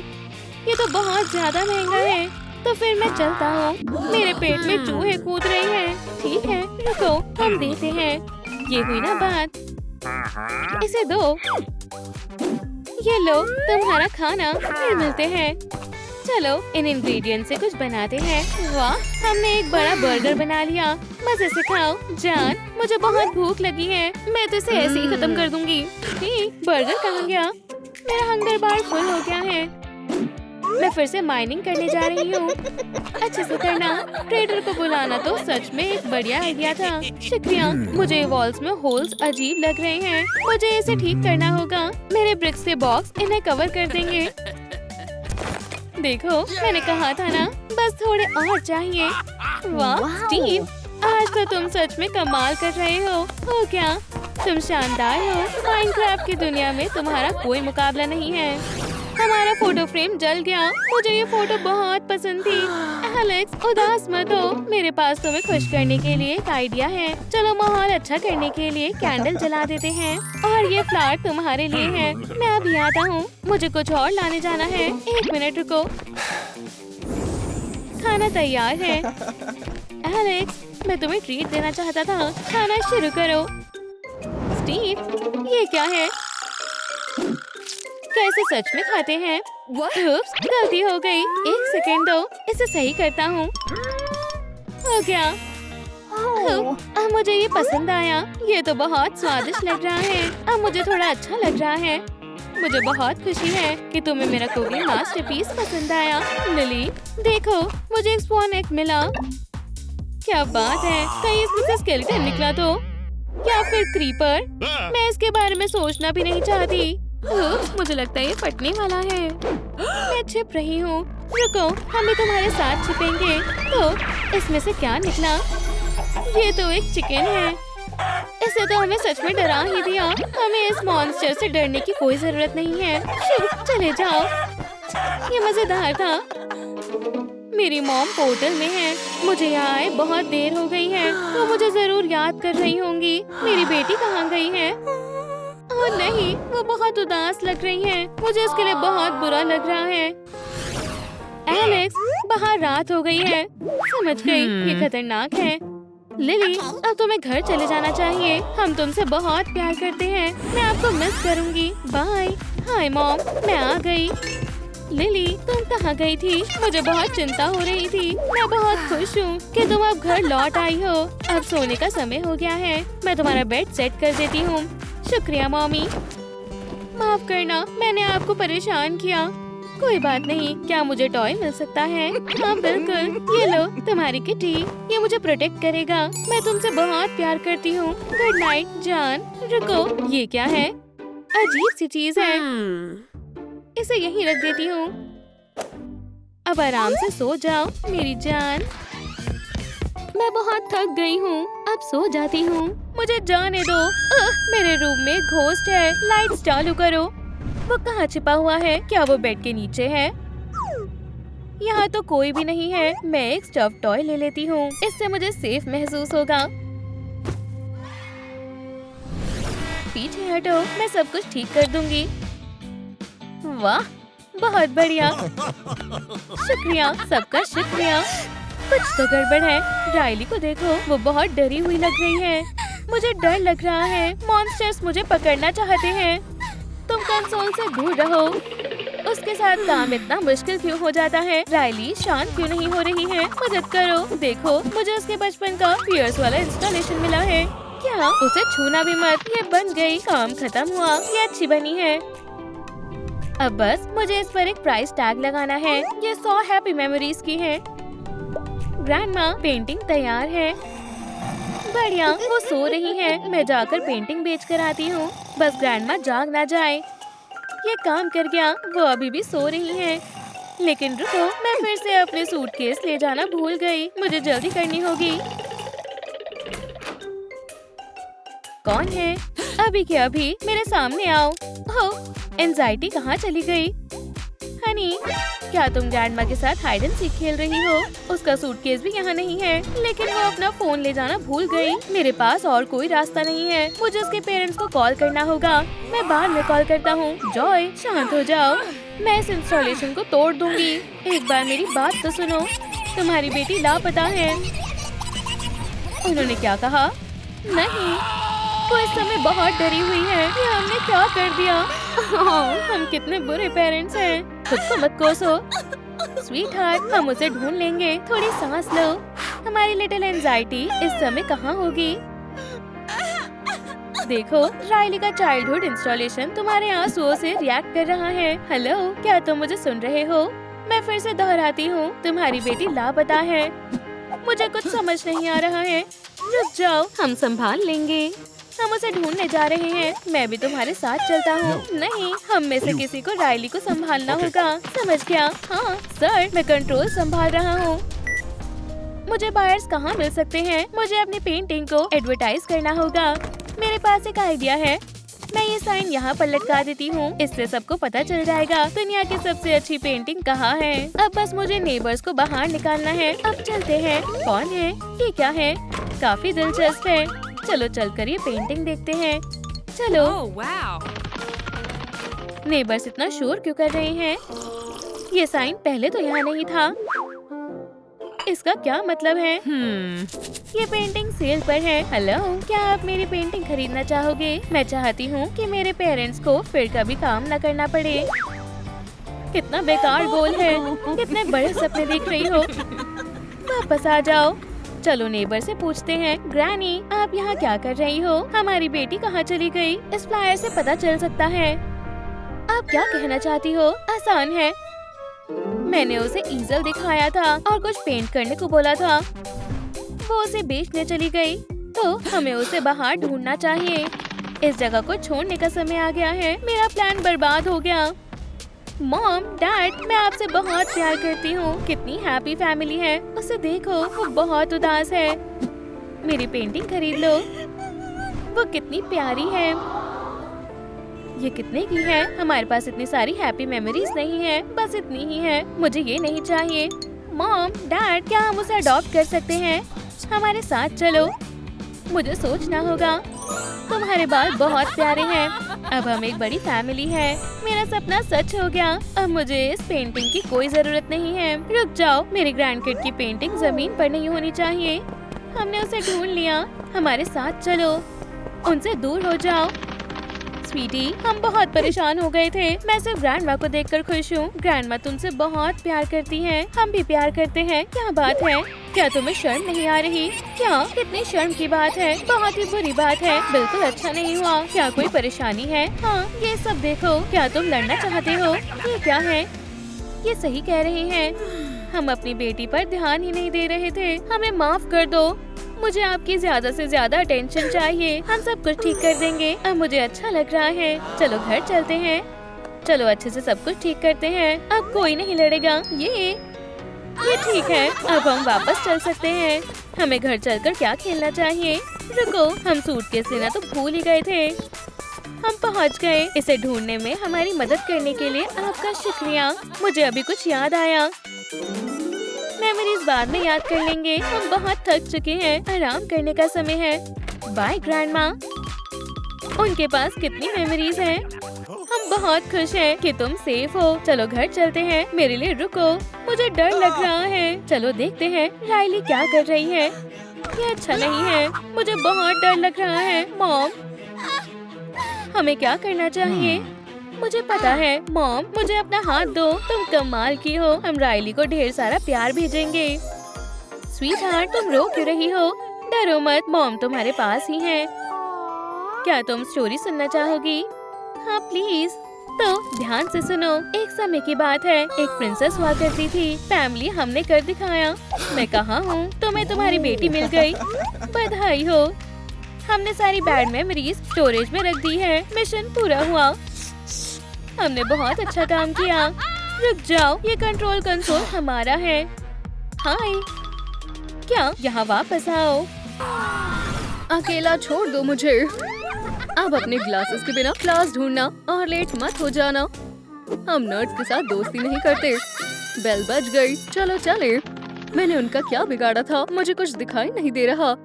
ये तो बहुत ज्यादा महंगा है। तो फिर मैं चलता हूँ। मेरे पेट में चूहे कूद रहे हैं। ठीक है, रुको, हम देते हैं। ये हुई ना बात। इसे दो। ये लो तुम्हारा खाना। फिर मिलते हैं। चलो इन इंग्रेडिएंट से कुछ बनाते हैं। वाह, हमने एक बड़ा बर्गर बना लिया। मजे से खाओ। जान, मुझे बहुत भूख लगी है। मैं तो इसे ऐसे ही खत्म कर दूंगी। बर्गर कहाँ गया? मेरा हंगर बार फुल हो गया है। मैं फिर से माइनिंग करने जा रही हूँ। अच्छे से करना। ट्रेडर को बुलाना तो सच में एक बढ़िया आइडिया था। शुक्रिया। मुझे वॉल्स में होल्स अजीब लग रहे हैं। मुझे इसे ठीक करना होगा। मेरे ब्रिक्स के बॉक्स इन्हें कवर कर देंगे। देखो, मैंने कहा था ना, बस थोड़े और चाहिए। वाह स्टीव, आज तो तुम सच में कमाल कर रहे हो क्या? तुम शानदार हो। माइनक्राफ्ट की दुनिया में तुम्हारा कोई मुकाबला नहीं है। हमारा फोटो फ्रेम जल गया। मुझे ये फोटो बहुत पसंद थी। एलेक्स, उदास मत हो। मेरे पास तुम्हें खुश करने के लिए एक आइडिया है। चलो माहौल अच्छा करने के लिए कैंडल जला देते हैं। और ये फ्लावर तुम्हारे लिए है। मैं अभी आता हूँ। मुझे कुछ और लाने जाना है। 1 मिनट रुको। खाना तैयार है। एलेक्स, मैं तुम्हें ट्रीट देना चाहता था। खाना शुरू करो। स्टीव, ये क्या है? कैसे सच में खाते हैं? उप्स, गलती हो गई। 1 सेकेंड दो, इसे सही करता हूँ। हो गया। अब मुझे ये पसंद आया। ये तो बहुत स्वादिष्ट लग रहा है। अब मुझे थोड़ा अच्छा लग रहा है। मुझे बहुत खुशी है कि तुम्हें मेरा कुकिंग मास्टरपीस पसंद आया। लिली, देखो, मुझे एक स्पॉन एग मिला। क्या बात है, कहीं इसमें से स्केलेटन निकला तो, या फिर क्रीपर? मैं इसके बारे में सोचना भी नहीं चाहती। मुझे लगता है ये फटने वाला है। मैं छिप रही हूँ। रुको, हम भी तुम्हारे साथ छिपेंगे। तो इसमें से क्या निकला? ये तो एक चिकन है। इसे तो हमें सच में डरा ही दिया। हमें इस मॉन्स्टर से डरने की कोई जरूरत नहीं है। चले जाओ। ये मजेदार था। मेरी मॉम पोर्टल में है। मुझे यहाँ आए बहुत देर हो गई है। वो मुझे जरूर याद कर रही होंगी। मेरी बेटी कहाँ गई है? ओह नहीं, वो बहुत उदास लग रही है। मुझे इसके लिए बहुत बुरा लग रहा है। एलेक्स, बाहर रात हो गई है। समझ गई, ये खतरनाक है। लिली, अब तुम्हें घर चले जाना चाहिए। हम तुमसे बहुत प्यार करते हैं। मैं आपको मिस करूंगी। बाय। हाय मॉम, मैं आ गई। लिली, तुम कहाँ गई थी? मुझे बहुत चिंता हो रही थी। मैं बहुत खुश हूँ कि तुम अब घर लौट आई हो। अब सोने का समय हो गया है। मैं तुम्हारा बेड सेट कर देती हूँ। शुक्रिया मॉमी। माफ करना, मैंने आपको परेशान किया। कोई बात नहीं, क्या मुझे टॉय मिल सकता है? हाँ बिल्कुल, ये लो तुम्हारी किटी, ये मुझे प्रोटेक्ट करेगा। मैं तुमसे बहुत प्यार करती हूँ। गुड नाइट जान। रुको, ये क्या है? अजीब सी चीज है। इसे यहीं रख देती हूँ। अब आराम से सो जाओ मेरी जान। मैं बहुत थक गई हूँ, अब सो जाती हूँ। मुझे जाने दो। मेरे रूम में घोस्ट है। लाइट्स चालू करो। वो कहाँ छिपा हुआ है? क्या वो बेड के नीचे है? यहाँ तो कोई भी नहीं है। मैं एक स्टफ टॉय ले लेती हूँ, इससे मुझे सेफ महसूस होगा। पीछे हटो, मैं सब कुछ ठीक कर दूंगी। वाह, बहुत बढ़िया। शुक्रिया, सबका शुक्रिया। कुछ तो गड़बड़ है। राइली को देखो, वो बहुत डरी हुई लग रही है। मुझे डर लग रहा है। मॉन्स्टर्स मुझे पकड़ना चाहते हैं। तुम कंसोल से दूर रहो। उसके साथ काम इतना मुश्किल क्यों हो जाता है? राइली शांत क्यों नहीं हो रही है? मदद करो। देखो, मुझे उसके बचपन का पियर्स वाला इंस्टॉलेशन मिला है। क्या? उसे छूना भी मत। ये बन गई, काम खत्म हुआ। ये अच्छी बनी है। अब बस मुझे इस पर एक प्राइस टैग लगाना है। ये 100 हैप्पी मेमोरीज की है। ग्रैंडमा, पेंटिंग तैयार है। बढ़िया, वो सो रही है। मैं जाकर पेंटिंग बेच कर आती हूँ। बस ग्रैंडमा जाग ना जाए। ये काम कर गया। वो अभी भी सो रही है। लेकिन रुको, मैं फिर से अपने सूटकेस ले जाना भूल गई। मुझे जल्दी करनी होगी। कौन है? अभी के अभी मेरे सामने आओ। ओह, एंजाइटी कहाँ चली गई? हनी, क्या तुम ग्रैंडमा के साथ हाइड एंड सीक खेल रही हो? उसका सूटकेस भी यहाँ नहीं है, लेकिन वो अपना फोन ले जाना भूल गई। मेरे पास और कोई रास्ता नहीं है। मुझे उसके पेरेंट्स को कॉल करना होगा। मैं बाद में कॉल करता हूँ। जॉय, शांत हो जाओ। मैं इस इंस्टॉलेशन को तोड़ दूंगी। एक बार मेरी बात तो सुनो। तुम्हारी बेटी लापता है। उन्होंने क्या कहा? नहीं, वो इस समय बहुत डरी हुई है। ये हमने क्या कर दिया? हम कितने बुरे पेरेंट्स हैं। खुद को मत कोसो। स्वीट हार्ट, हम उसे ढूंढ लेंगे। थोड़ी सांस लो। हमारी लिटिल एंजाइटी इस समय कहाँ होगी? देखो, राइली का चाइल्डहुड इंस्टॉलेशन तुम्हारे आंसुओं से रिएक्ट कर रहा है। हेलो, क्या तुम मुझे सुन रहे हो? मैं फिर से दोहराती हूँ, तुम्हारी बेटी लापता है। मुझे कुछ समझ नहीं आ रहा है। रुक जाओ, हम संभाल लेंगे। हम उसे ढूंढने जा रहे हैं। मैं भी तुम्हारे साथ चलता हूँ। नहीं, हम में से किसी को राइली को संभालना होगा। समझ गया? हाँ सर, मैं कंट्रोल संभाल रहा हूँ। मुझे बायर्स कहाँ मिल सकते हैं? मुझे अपनी पेंटिंग को एडवर्टाइज करना होगा। मेरे पास एक आइडिया है। मैं ये साइन यहाँ पर लटका देती हूँ। इससे सबको पता चल जाएगा दुनिया की सबसे अच्छी पेंटिंग कहाँ है। अब बस मुझे नेबर्स को बाहर निकालना है। अब चलते हैं। कौन है? ये क्या है? काफी दिलचस्प है। चलो चलकर ये पेंटिंग देखते हैं। चलो। नेबर्स इतना शोर क्यों कर रहे हैं? ये साइन पहले तो यहाँ नहीं था। इसका क्या मतलब है? ये पेंटिंग सेल पर है। हेलो, क्या आप मेरी पेंटिंग खरीदना चाहोगे? मैं चाहती हूँ कि मेरे पेरेंट्स को फिर कभी काम न करना पड़े। कितना बेकार गोल है। कितने बड़े सपने देख रही हो। वापस आ जाओ। चलो नेबर से पूछते हैं। ग्रैनी, आप यहाँ क्या कर रही हो? हमारी बेटी कहाँ चली गई? इस फ्लायर से पता चल सकता है। आप क्या कहना चाहती हो? आसान है। मैंने उसे ईजल दिखाया था और कुछ पेंट करने को बोला था। वो उसे बेचने चली गई, तो हमें उसे बाहर ढूंढना चाहिए। इस जगह को छोड़ने का समय आ गया है। मेरा प्लान बर्बाद हो गया। मॉम, डैड, मैं आपसे बहुत प्यार करती हूँ। कितनी हैप्पी फैमिली है। उसे देखो, वो बहुत उदास है। मेरी पेंटिंग खरीद लो। वो कितनी प्यारी है। ये कितने की है? हमारे पास इतनी सारी हैप्पी मेमोरीज नहीं है। बस इतनी ही है। मुझे ये नहीं चाहिए। मॉम, डैड, क्या हम उसे अडॉप्ट कर सकते हैं? हमारे साथ चलो। मुझे सोचना होगा। तुम्हारे बाल बहुत प्यारे हैं। अब हम एक बड़ी फैमिली है। मेरा सपना सच हो गया। अब मुझे इस पेंटिंग की कोई जरूरत नहीं है। रुक जाओ, मेरी ग्रैंडकिड की पेंटिंग जमीन पर नहीं होनी चाहिए। हमने उसे ढूंढ लिया। हमारे साथ चलो। उनसे दूर हो जाओ। स्वीटी, हम बहुत परेशान हो गए थे। मैं सिर्फ ग्रैंडमा को देखकर खुश हूँ। ग्रैंडमा तुमसे बहुत प्यार करती हैं। हम भी प्यार करते हैं। क्या बात है? क्या तुम्हें शर्म नहीं आ रही? क्या? कितनी शर्म की बात है। बहुत ही बुरी बात है। बिल्कुल अच्छा नहीं हुआ। क्या कोई परेशानी है? हाँ, ये सब देखो। क्या तुम लड़ना चाहते हो? ये क्या है? ये सही कह रही हैं। हम अपनी बेटी पर ध्यान ही नहीं दे रहे थे। हमें माफ कर दो। मुझे आपकी ज्यादा से ज्यादा अटेंशन चाहिए। हम सब कुछ ठीक कर देंगे। अब मुझे अच्छा लग रहा है। चलो घर चलते हैं। चलो अच्छे से सब कुछ ठीक करते हैं। अब कोई नहीं लड़ेगा। ये ठीक है। अब हम वापस चल सकते हैं। हमें घर चलकर क्या खेलना चाहिए? रुको, हम सूटकेस लेना तो भूल ही गए थे। हम पहुंच गए। इसे ढूंढने में हमारी मदद करने के लिए आपका शुक्रिया। मुझे अभी कुछ याद आया। मेमोरीज बाद में याद कर लेंगे। हम बहुत थक चुके हैं। आराम करने का समय है। Bye grandma. उनके पास कितनी मेमोरीज हैं। हम बहुत खुश हैं कि तुम सेफ हो। चलो घर चलते हैं। मेरे लिए रुको, मुझे डर लग रहा है। चलो देखते हैं राइली क्या कर रही है। ये अच्छा नहीं है। मुझे बहुत डर लग रहा है। मॉम, हमें क्या करना चाहिए? मुझे पता है। मॉम, मुझे अपना हाथ दो। तुम कमाल की हो। हम राइली को ढेर सारा प्यार भेजेंगे। स्वीट हार्ट, तुम रो क्यों रही हो? डरो मत, मॉम तुम्हारे पास ही है। क्या तुम स्टोरी सुनना चाहोगी? हाँ प्लीज। तो ध्यान से सुनो। एक समय की बात है। एक प्रिंसेस हुआ करती थी। फैमिली हमने कर दिखाया। मैं कहाँ हूँ? तुम्हें तुम्हारी बेटी मिल गई। बधाई हो। हमने सारी बैड मेमोरीज स्टोरेज में रख दी है। मिशन पूरा हुआ। हमने बहुत अच्छा काम किया। रुक जाओ, ये कंट्रोल कंसोल हमारा है। हाय, क्या? यहाँ वापस आओ। अकेला छोड़ दो मुझे। अब अपने ग्लासेस के बिना क्लास ढूंढना और लेट मत हो जाना। हम नर्ड्स के साथ दोस्ती नहीं करते। बेल बज गई। चलो चले। मैंने उनका क्या बिगाड़ा था? मुझे कुछ दिखाई नहीं दे रहा।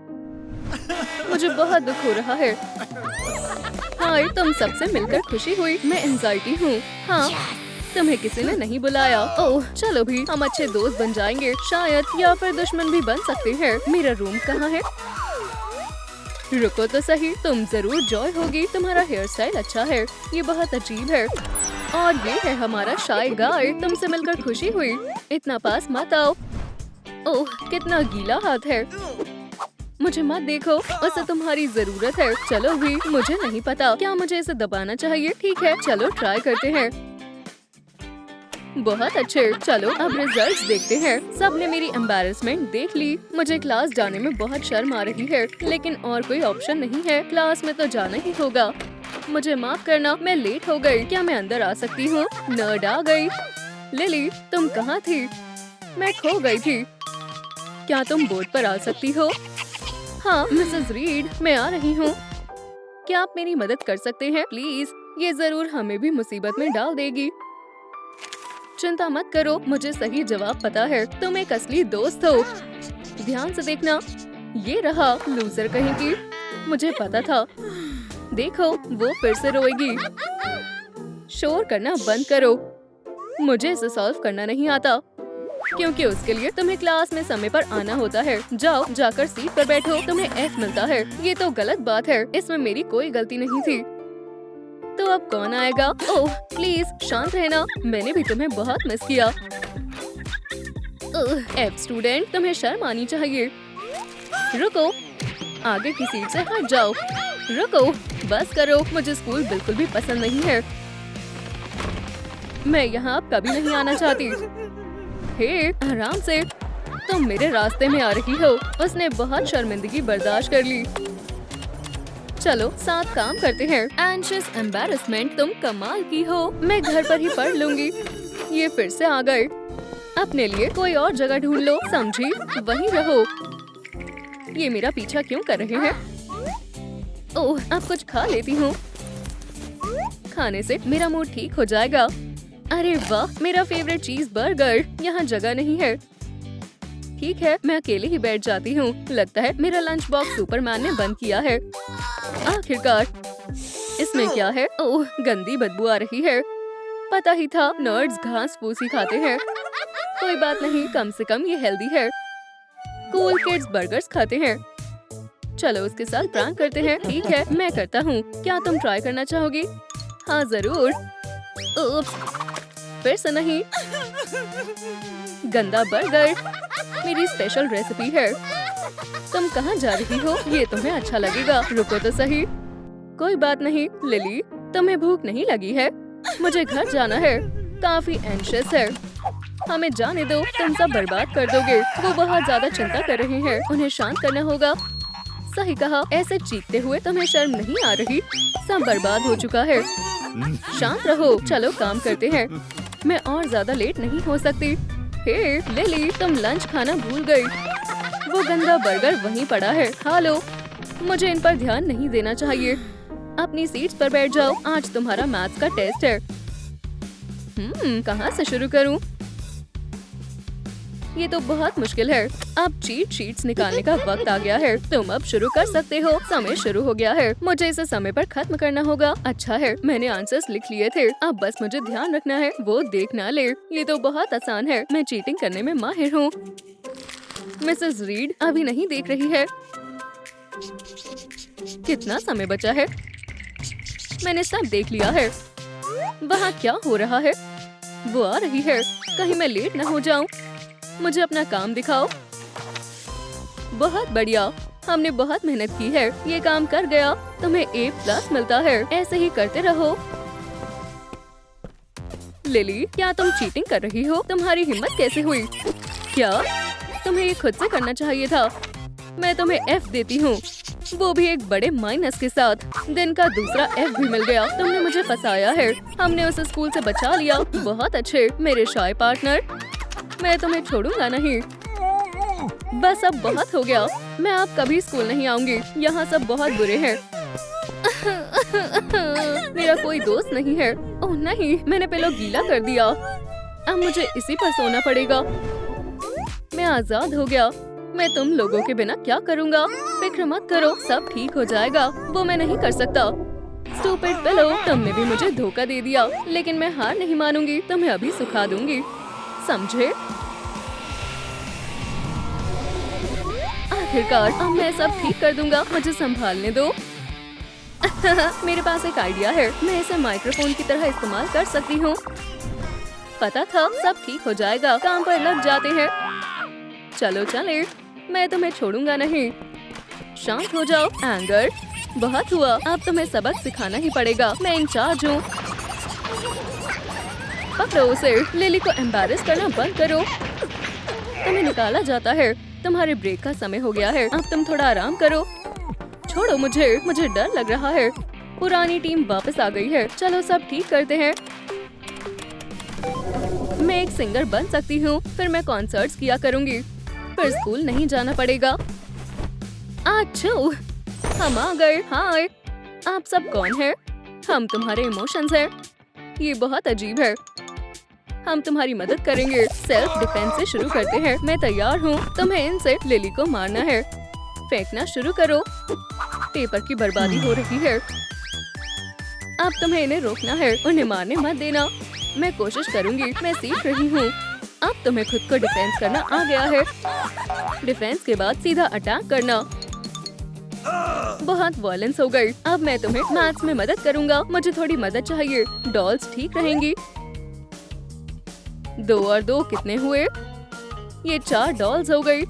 मुझे बहुत दुख हो रहा है। हाय, तुम सबसे मिलकर खुशी हुई। मैं एंजाइटी हूँ। हाँ, तुम्हें किसी ने नहीं बुलाया। ओह, चलो भी, हम अच्छे दोस्त बन जाएंगे शायद, या फिर दुश्मन भी बन सकते हैं। मेरा रूम कहाँ है? रुको तो सही, तुम जरूर जॉय होगी। तुम्हारा हेयर स्टाइल अच्छा है। ये बहुत अजीब है। और ये है हमारा शाय गाय। तुमसे मिलकर खुशी हुई। इतना पास मत आओ। ओह, कितना गीला हाथ है। मुझे मत देखो, उसे तुम्हारी जरूरत है। चलो भी, मुझे नहीं पता क्या मुझे इसे दबाना चाहिए। ठीक है, चलो ट्राई करते हैं। बहुत अच्छे। चलो अब रिजल्ट्स देखते हैं। सबने मेरी एम्बैरेसमेंट देख ली। मुझे क्लास जाने में बहुत शर्म आ रही है, लेकिन और कोई ऑप्शन नहीं है। क्लास में तो जाना ही होगा। मुझे माफ करना, मैं लेट हो गई। क्या मैं अंदर आ सकती हूँ? नर्ड आ गई। लिली, तुम कहाँ थी? मैं खो गई थी। क्या तुम बोर्ड पर आ सकती हो? हाँ मिसेस रीड, मैं आ रही हूँ। क्या आप मेरी मदद कर सकते हैं प्लीज? ये जरूर हमें भी मुसीबत में डाल देगी। चिंता मत करो, मुझे सही जवाब पता है। तुम एक असली दोस्त हो। ध्यान से देखना। ये रहा, लूजर कहेंगी। मुझे पता था। देखो, वो फिर से रोएगी। शोर करना बंद करो। मुझे इसे सॉल्व करना नहीं आता, क्योंकि उसके लिए तुम्हें क्लास में समय पर आना होता है। जाओ, जाकर सीट पर बैठो। तुम्हें F मिलता है। ये तो गलत बात है। इसमें मेरी कोई गलती नहीं थी। तो अब कौन आएगा? ओह प्लीज शांत रहना। मैंने भी तुम्हें बहुत मिस किया। F स्टूडेंट, तुम्हें शर्म आनी चाहिए। रुको, आगे की सीट से हट जाओ। रुको, बस करो। मुझे स्कूल बिल्कुल भी पसंद नहीं है। मैं यहाँ अब कभी नहीं आना चाहती। हे, आराम से। तुम मेरे रास्ते में आ रही हो। उसने बहुत शर्मिंदगी बर्दाश्त कर ली। चलो साथ काम करते हैं। एंशियस एम्बैरेसमेंट, तुम कमाल की हो। मैं घर पर ही पढ़ लूंगी। ये फिर से आ गए। अपने लिए कोई और जगह ढूंढ लो, समझी? वहीं रहो। ये मेरा पीछा क्यों कर रहे हैं? ओह, अब कुछ खा लेती हूँ। खाने से मेरा मूड ठीक हो जाएगा। अरे वाह, मेरा फेवरेट चीज बर्गर। यहाँ जगह नहीं है। ठीक है, मैं अकेले ही बैठ जाती हूँ। लगता है मेरा लंच बॉक्स सुपरमैन ने बंद किया है। आखिरकार। इसमें क्या है? ओह, गंदी बदबू आ रही है। पता ही था, नर्ड्स घास फूस ही खाते हैं। कोई बात नहीं, कम से कम ये हेल्दी है। कूल किड्स बर्गर्स खाते हैं। चलो उसके साथ प्रैंक करते हैं। ठीक है, मैं करता हूँ। क्या तुम ट्राई करना चाहोगी? हाँ जरूर। उप्स, फिर से नहीं। गंदा बर्गर मेरी स्पेशल रेसिपी है। तुम कहाँ जा रही हो? ये तुम्हें अच्छा लगेगा। रुको तो सही। कोई बात नहीं लिली, तुम्हें भूख नहीं लगी है? मुझे घर जाना है, काफी एंशियस है। हमें जाने दो, तुम सब बर्बाद कर दोगे। वो बहुत ज्यादा चिंता कर रहे हैं, उन्हें शांत करना होगा। सही कहा, ऐसे चीखते हुए तुम्हें शर्म नहीं आ रही? सब बर्बाद हो चुका है। शांत रहो, चलो काम करते हैं। मैं और ज्यादा लेट नहीं हो सकती। हे लिली, तुम लंच खाना भूल गई। वो गंदा बर्गर वहीं पड़ा है। हालो, मुझे इन पर ध्यान नहीं देना चाहिए। अपनी सीट्स पर बैठ जाओ, आज तुम्हारा मैथ्स का टेस्ट है। कहाँ से शुरू करूँ? ये तो बहुत मुश्किल है। अब चीट शीट्स निकालने का वक्त आ गया है। तुम अब शुरू कर सकते हो। समय शुरू हो गया है। मुझे इसे समय पर खत्म करना होगा। अच्छा है, मैंने आंसर्स लिख लिए थे। अब बस मुझे ध्यान रखना है वो देख ना ले। ये तो बहुत आसान है। मैं चीटिंग करने में माहिर हूँ। मिसेस रीड अभी नहीं देख रही है। कितना समय बचा है? मैंने सब देख लिया है। वहाँ क्या हो रहा है? वो आ रही है। कहीं मैं लेट न हो जाऊं। मुझे अपना काम दिखाओ। बहुत बढ़िया, हमने बहुत मेहनत की है। ये काम कर गया। तुम्हें A+ मिलता है। ऐसे ही करते रहो। लिली, क्या तुम चीटिंग कर रही हो? तुम्हारी हिम्मत कैसे हुई? क्या तुम्हें ये खुद से करना चाहिए था? मैं तुम्हें F देती हूँ, वो भी एक बड़े माइनस के साथ। दिन का दूसरा F भी मिल गया। तुमने मुझे फंसाया है। हमने उसे स्कूल से बचा लिया। बहुत अच्छे मेरे शाय पार्टनर। मैं तुम्हें छोड़ूंगा नहीं। बस अब बहुत हो गया। मैं अब कभी स्कूल नहीं आऊंगी। यहाँ सब बहुत बुरे हैं। मेरा कोई दोस्त नहीं है। ओह नहीं, मैंने पिलो गीला कर दिया। अब मुझे इसी पर सोना पड़ेगा। मैं आजाद हो गया। मैं तुम लोगों के बिना क्या करूँगा? फिक्र मत करो, सब ठीक हो जाएगा। वो मैं नहीं कर सकता। स्टूपिड पिलो, तुमने भी मुझे धोखा दे दिया। लेकिन मैं हार नहीं मानूंगी। तुम्हें अभी सुखा दूंगी, समझे? आखिरकार अब मैं सब ठीक कर दूंगा। मुझे संभालने दो। मेरे पास एक आइडिया है। मैं इसे माइक्रोफोन की तरह इस्तेमाल कर सकती हूँ। पता था, सब ठीक हो जाएगा। काम पर लग जाते हैं। चलो चले, मैं तुम्हें छोड़ूंगा नहीं। शांत हो जाओ। एंगर बहुत हुआ। अब तुम्हें सबक सिखाना ही पड़ेगा। मैं इंचार्ज हूँ। पकड़ो उसे। लिली को एम्बैरेस करना बंद करो। तुम्हें निकाला जाता है। तुम्हारे ब्रेक का समय हो गया है। अब तुम थोड़ा आराम करो। छोड़ो मुझे डर लग रहा है। पुरानी टीम वापस आ गई है। चलो सब ठीक करते हैं। मैं एक सिंगर बन सकती हूँ। फिर मैं कॉन्सर्ट्स किया करूँगी। फिर स्कूल नहीं जाना पड़ेगा। आच्छू, हम आ गए। हाय, आप सब कौन है? हम तुम्हारे इमोशंस हैं। ये बहुत अजीब है। हम तुम्हारी मदद करेंगे। सेल्फ डिफेंस से शुरू करते हैं। मैं तैयार हूँ। तुम्हें इनसे लिली को मारना है। फेंकना शुरू करो। पेपर की बर्बादी हो रही है। अब तुम्हें इन्हें रोकना है। उन्हें मारने मत देना। मैं कोशिश करूँगी। मैं सीख रही हूँ। अब तुम्हें खुद को डिफेंस करना आ गया है। डिफेंस के बाद सीधा अटैक करना। बहुत वायलेंस हो गई। अब मैं तुम्हें मैथ्स में मदद करूँगा। मुझे थोड़ी मदद चाहिए। डॉल्स ठीक रहेंगी। 2 और 2 कितने हुए? ये 4 डॉल्स हो गई।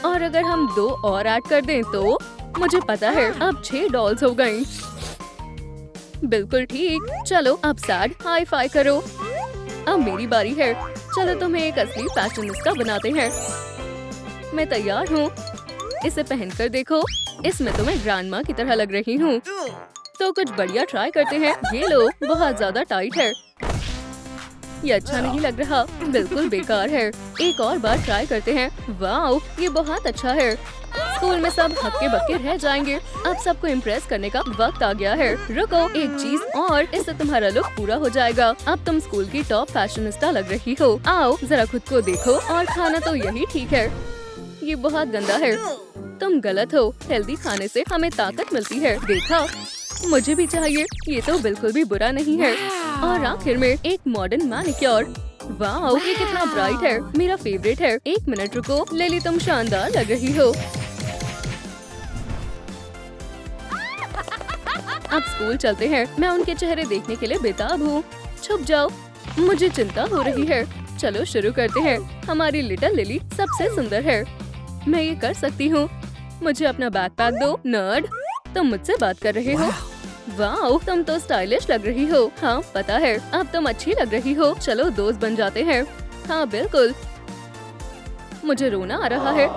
और अगर हम 2 और ऐड कर दें तो मुझे पता है अब 6 डॉल्स हो गई। बिल्कुल ठीक। चलो अब सैड हाई फाई करो। अब मेरी बारी है। चलो तुम्हें एक असली फैशनिस्टा बनाते हैं। मैं तैयार हूँ। इसे पहनकर देखो। इसमें तुम्हें ग्रैंडमा की तरह लग रही हूँ। तो कुछ बढ़िया ट्राई करते हैं। ये लो, बहुत ज्यादा टाइट है। ये अच्छा नहीं लग रहा। बिल्कुल बेकार है। एक और बार ट्राई करते हैं। वाओ, ये बहुत अच्छा है। स्कूल में सब हक्के बक्के रह जाएंगे। अब सबको इम्प्रेस करने का वक्त आ गया है। रुको, एक चीज और, इससे तुम्हारा लुक पूरा हो जाएगा। अब तुम स्कूल की टॉप फैशनिस्टा लग रही हो। आओ जरा खुद को देखो। और खाना तो यही ठीक है। ये बहुत गंदा है। तुम गलत हो। हेल्दी खाने से हमें ताकत मिलती है। देखा, मुझे भी चाहिए। ये तो बिल्कुल भी बुरा नहीं है। और आखिर में एक मॉडर्न मैनिक्योर। वाओ, ये कितना ब्राइट है। मेरा फेवरेट है। 1 मिनट रुको। लिली, तुम शानदार लग रही हो। अब स्कूल चलते हैं। मैं उनके चेहरे देखने के लिए बेताब हूँ। छुप जाओ, मुझे चिंता हो रही है। चलो शुरू करते हैं। हमारी लिटिल लिली सबसे सुंदर है। मैं ये कर सकती हूँ। मुझे अपना बैकपैक दो। नर्ड, तुम मुझसे बात कर रहे हो? वाओ, तुम तो स्टाइलिश लग रही हो। हाँ पता है, अब तुम अच्छी लग रही हो। चलो दोस्त बन जाते हैं। हाँ बिल्कुल। मुझे रोना आ रहा है।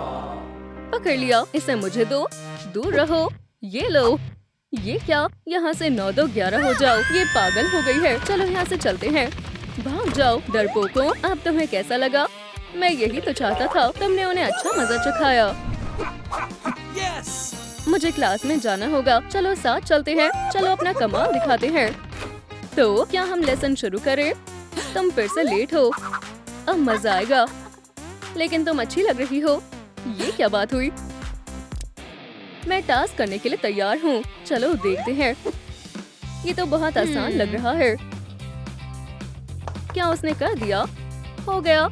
पकड़ लिया, इसे मुझे दो। दूर रहो। ये लो। ये क्या? यहाँ से 9 2 11 हो जाओ। ये पागल हो गई है। चलो यहाँ से चलते हैं। भाग जाओ डरपोकों। अब तुम्हें कैसा लगा? मैं यही तो चाहता था। तुमने उन्हें अच्छा मजा चखाया। मुझे क्लास में जाना होगा। चलो साथ चलते हैं। चलो अपना कमाल दिखाते हैं। तो क्या हम लेसन शुरू करें? तुम फिर से लेट हो। अब मजा आएगा। लेकिन तुम अच्छी लग रही हो। ये क्या बात हुई? मैं टास्क करने के लिए तैयार हूँ। चलो देखते हैं। ये तो बहुत आसान लग रहा है। क्या उसने कर दिया? हो गया।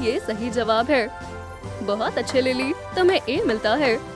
ये सही जवाब है। बहुत अच्छे लिली, तुम्हें ए मिलता है।